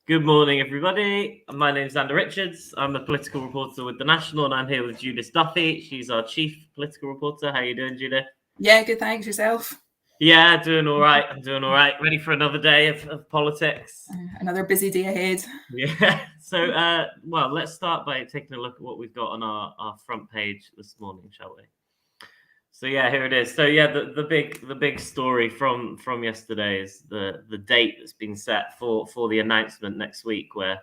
Good morning, everybody. My name is Xander Richards. I'm a political reporter with The National, and I'm here with Judith Duffy. She's our chief political reporter. How are you doing, Judith? Yeah, good, thanks. Yourself? Yeah, doing all right. I'm doing all right. Ready for another day of politics. Another busy day ahead. Yeah. So, well, let's start by taking a look at what we've got on our front page this morning, shall we? So yeah, here it is. So yeah, the big story from yesterday is the date that's been set for the announcement next week, where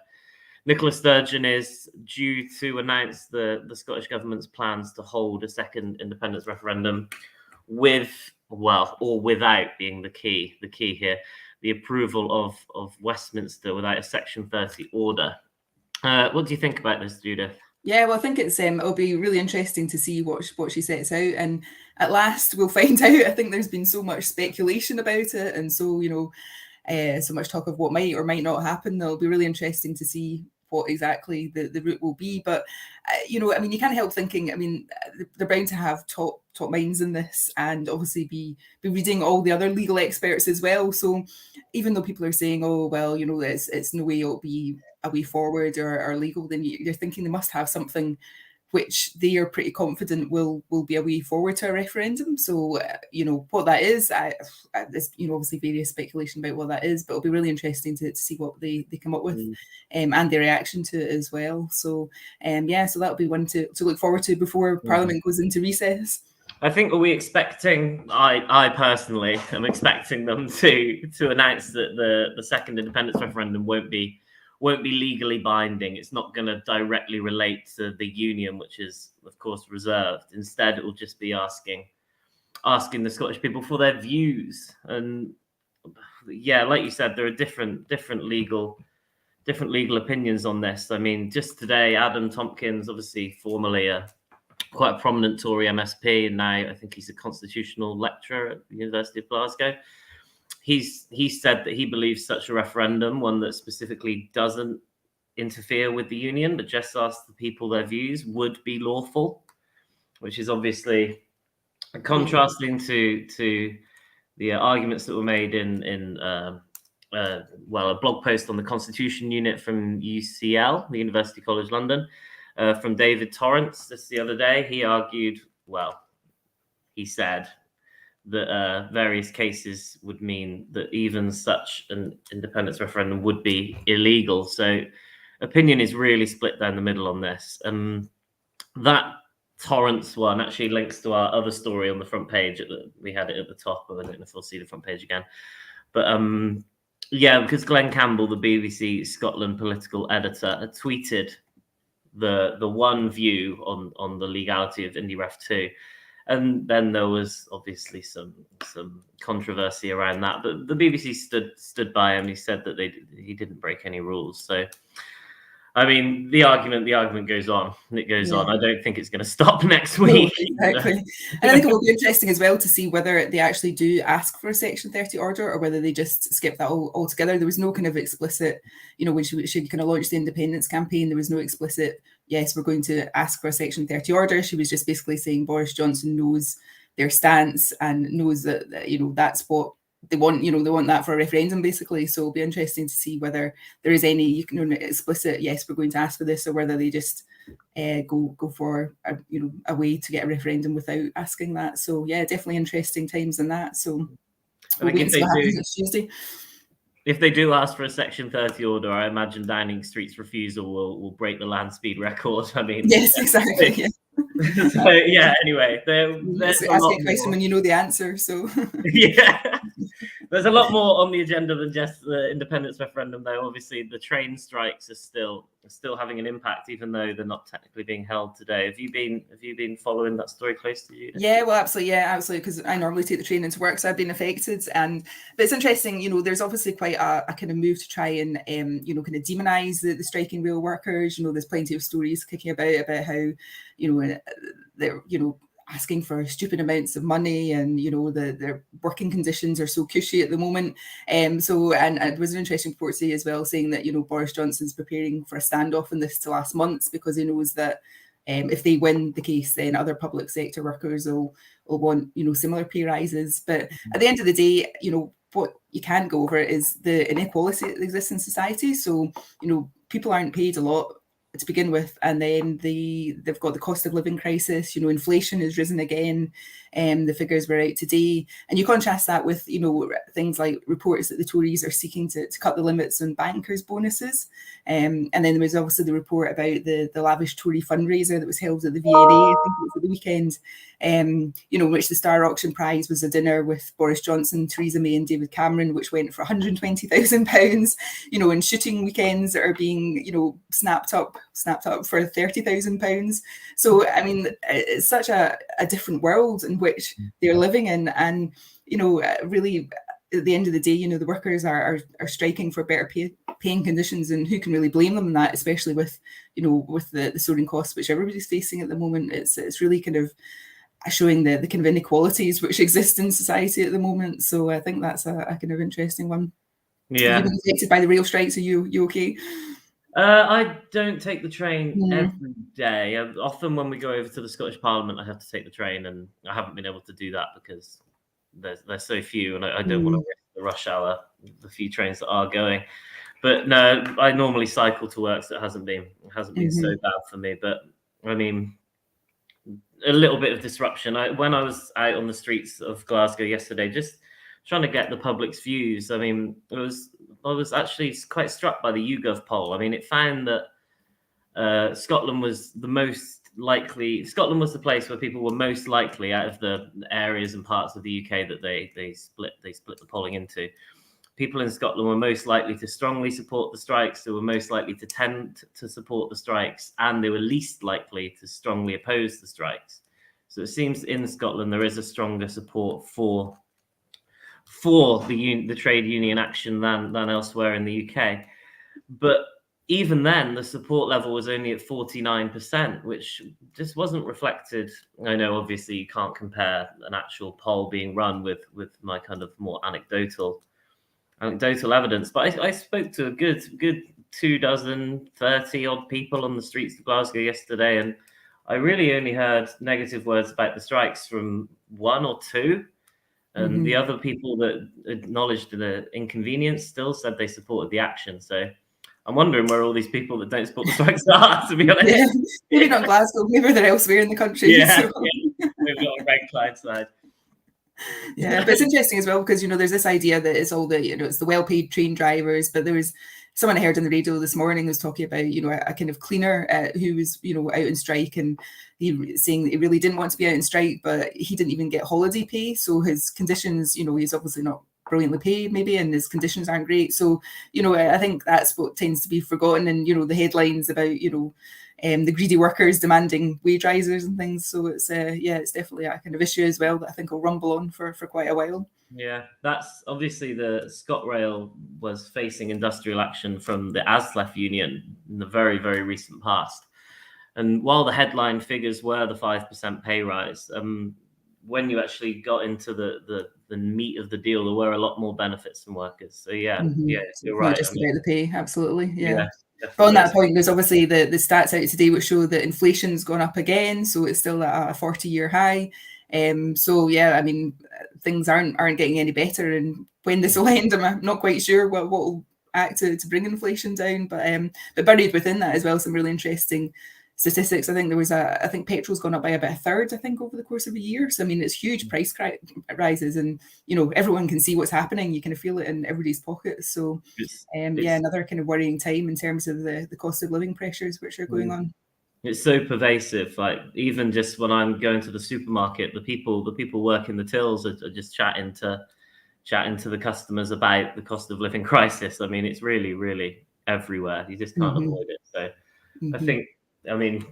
Nicola Sturgeon is due to announce the Scottish Government's plans to hold a second independence referendum with, well, or without being the key here, the approval of Westminster without a Section 30 order. What do you think about this, Judith? Yeah, well, I think it'll be really interesting to see what she sets out, and at last we'll find out. I think there's been so much speculation about it, and so so much talk of what might or might not happen. It'll be really interesting to see what exactly the route will be. But you can't help thinking. They're bound to have top minds in this, and obviously be reading all the other legal experts as well. So even though people are saying, oh well, it's no way it'll be a way forward or legal, then you're thinking they must have something which they are pretty confident will be a way forward to a referendum. So, what that is, there's, obviously various speculation about what that is, but it'll be really interesting to see what they come up with and their reaction to it as well. So, so that'll be one to look forward to before Parliament goes into recess. I think, are we expecting, I personally am expecting them to announce that the second independence referendum won't be legally binding. It's not going to directly relate to the union, which is, of course, reserved. Instead, it will just be asking the Scottish people for their views. And yeah, like you said, there are different legal opinions on this. I mean, just today, Adam Tompkins, obviously formerly quite a prominent Tory MSP, and now I think he's a constitutional lecturer at the University of Glasgow. He said that he believes such a referendum, one that specifically doesn't interfere with the union, but just asks the people their views, would be lawful, which is obviously contrasting to the arguments that were made in a blog post on the Constitution Unit from UCL, the University College London, from David Torrance just the other day. He argued, he said that various cases would mean that even such an independence referendum would be illegal. So opinion is really split down the middle on this. That Torrance one actually links to our other story on the front page. We had it at the top, but I don't know if we'll see the front page again. But because Glenn Campbell, the BBC Scotland political editor, had tweeted the one view on the legality of indyref2. And then there was obviously some controversy around that, but the BBC stood by him. He said that he didn't break any rules. So, I mean, the argument goes on, and it goes on. I don't think it's going to stop next week. No, exactly. And I think it will be interesting as well to see whether they actually do ask for a Section 30 order or whether they just skip that altogether. There was no kind of explicit, when she kind of launched the independence campaign, there was no explicit, yes, we're going to ask for a Section 30 order. She was just basically saying Boris Johnson knows their stance and knows that that's what they want. They want that for a referendum, basically. So it'll be interesting to see whether there is any explicit, yes, we're going to ask for this, or whether they just go for a way to get a referendum without asking that. So yeah, definitely interesting times in that. So we'll wait and see what happens next Tuesday. If they do ask for a Section 30 order, I imagine Downing Street's refusal will break the land speed record. I mean, yes, exactly. Yeah. So yeah, anyway, there's a ask a question when you know the answer. So yeah, there's a lot more on the agenda than just the independence referendum, though. Obviously, the train strikes are still having an impact, even though they're not technically being held today. Have you been following that story closely? Yeah, well, absolutely, because I normally take the train into work, so I've been affected. But it's interesting, there's obviously quite a kind of move to try and kind of demonise the striking rail workers. There's plenty of stories kicking about how they're asking for stupid amounts of money, and their working conditions are so cushy at the moment. So it was an interesting report today as well, saying that Boris Johnson's preparing for a standoff in this to last months, because he knows that if they win the case, then other public sector workers will want similar pay rises. But at the end of the day, what you can't go over is the inequality that exists in society. So, people aren't paid a lot to begin with, and then they've got the cost of living crisis. Inflation has risen again. The figures were out today, and you contrast that with things like reports that the Tories are seeking to cut the limits on bankers' bonuses, and then there was obviously the report about the lavish Tory fundraiser that was held at the V&A, I think it was at the weekend, which the Star Auction prize was a dinner with Boris Johnson, Theresa May and David Cameron, which went for £120,000, and shooting weekends that are being, snapped up for £30,000. So, I mean, it's such a different world in which they're living in. And, really, at the end of the day, the workers are striking for better paying conditions, and who can really blame them in that, especially with, with the soaring costs which everybody's facing at the moment. It's really kind of showing the kind of inequalities which exist in society at the moment. So I think that's a kind of interesting one. Yeah. Have you been affected by the rail strikes? Are you okay? I don't take the train every day. Often when we go over to the Scottish Parliament, I have to take the train, and I haven't been able to do that because there's so few, and I don't want to risk the rush hour, the few trains that are going. But no, I normally cycle to work, so it hasn't been so bad for me. But I mean, a little bit of disruption. When I was out on the streets of Glasgow yesterday, just trying to get the public's views. I mean, I was actually quite struck by the YouGov poll. I mean, it found that Scotland was the the place where people were most likely, out of the areas and parts of the UK that they split the polling into. People in Scotland were most likely to strongly support the strikes. They were most likely to tend to support the strikes, and they were least likely to strongly oppose the strikes. So it seems in Scotland there is a stronger support for the trade union action than elsewhere in the UK. But even then, the support level was only at 49%, which just wasn't reflected. I know, obviously, you can't compare an actual poll being run with my kind of more anecdotal evidence. But I spoke to a good 30 odd people on the streets of Glasgow yesterday, and I really only heard negative words about the strikes from one or two. And the other people that acknowledged the inconvenience still said they supported the action. So I'm wondering where all these people that don't support the strikes are, to be honest. Yeah, maybe not Glasgow, maybe they're elsewhere in the country. Yeah, so. Maybe on Red Clydeside. Yeah, but it's interesting as well because, there's this idea that it's all the, it's the well-paid train drivers, but there was someone I heard on the radio this morning was talking about, a kind of cleaner who was, out in strike, and he saying that he really didn't want to be out in strike, but he didn't even get holiday pay. So his conditions, he's obviously not brilliantly paid maybe, and his conditions aren't great. So, I think that's what tends to be forgotten, and, the headlines about, the greedy workers demanding wage rises and things. So it's it's definitely a kind of issue as well that I think will rumble on for quite a while. Yeah, that's obviously the ScotRail was facing industrial action from the ASLEF union in the very, very recent past. And while the headline figures were the 5% pay rise, when you actually got into the meat of the deal, there were a lot more benefits from workers. So yeah, you're right. Not just about the pay, absolutely. Yeah. Definitely. But on that point, there's obviously the stats out today which show that inflation's gone up again, so it's still at a 40-year high. So yeah, I mean, things aren't getting any better, and when this will end, I'm not quite sure what will act to bring inflation down. But buried within that as well, some really interesting statistics. I think there was I think petrol's gone up by about a third, I think, over the course of a year. So I mean, it's huge price rises, and everyone can see what's happening. You kind of feel it in everybody's pockets. So another kind of worrying time in terms of the cost of living pressures which are going on. It's so pervasive. Like, even just when I'm going to the supermarket, the people working the tills are just chatting to the customers about the cost of living crisis. I mean, it's really, really everywhere. You just can't avoid it. So I think, I mean,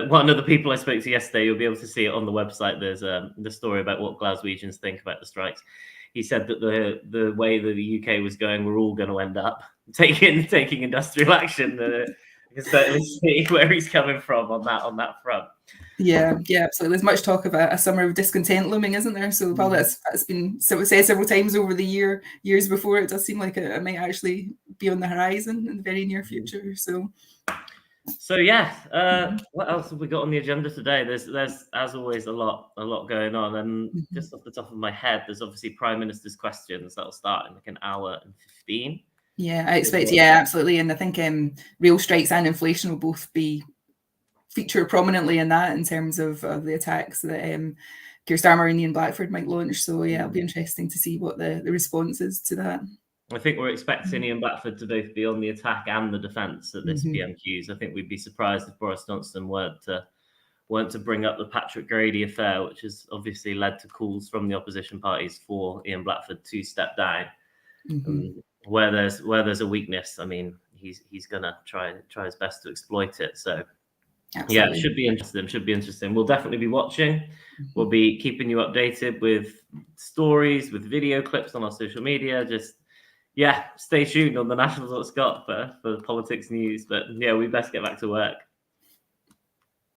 one of the people I spoke to yesterday, you'll be able to see it on the website. There's the story about what Glaswegians think about the strikes. He said that the way that the UK was going, we're all going to end up taking industrial action. I can certainly see where he's coming from on that front. Yeah, absolutely. There's much talk of a summer of discontent looming, isn't there? So while that's been said several times over the years before, it does seem like it might actually be on the horizon in the very near future. So So yeah, what else have we got on the agenda today? There's as always a lot going on, and just off the top of my head, there's obviously Prime Minister's questions that'll start in like an hour and 15. Yeah, I expect, yeah, absolutely. And I think rail strikes and inflation will both feature prominently in that, in terms of the attacks that Keir Starmer and Ian Blackford might launch. So yeah, it'll be interesting to see what the response is to that. I think we're expecting Ian Blackford to both be on the attack and the defence at this PMQs. I think we'd be surprised if Boris Johnson weren't to bring up the Patrick Grady affair, which has obviously led to calls from the opposition parties for Ian Blackford to step down. Where there's a weakness, I mean, he's gonna try his best to exploit it. So absolutely. Yeah, it should be interesting. We'll definitely be watching. We'll be keeping you updated with stories, with video clips on our social media. Just stay tuned on the Nationals.Scot for the politics news. But yeah, we best get back to work.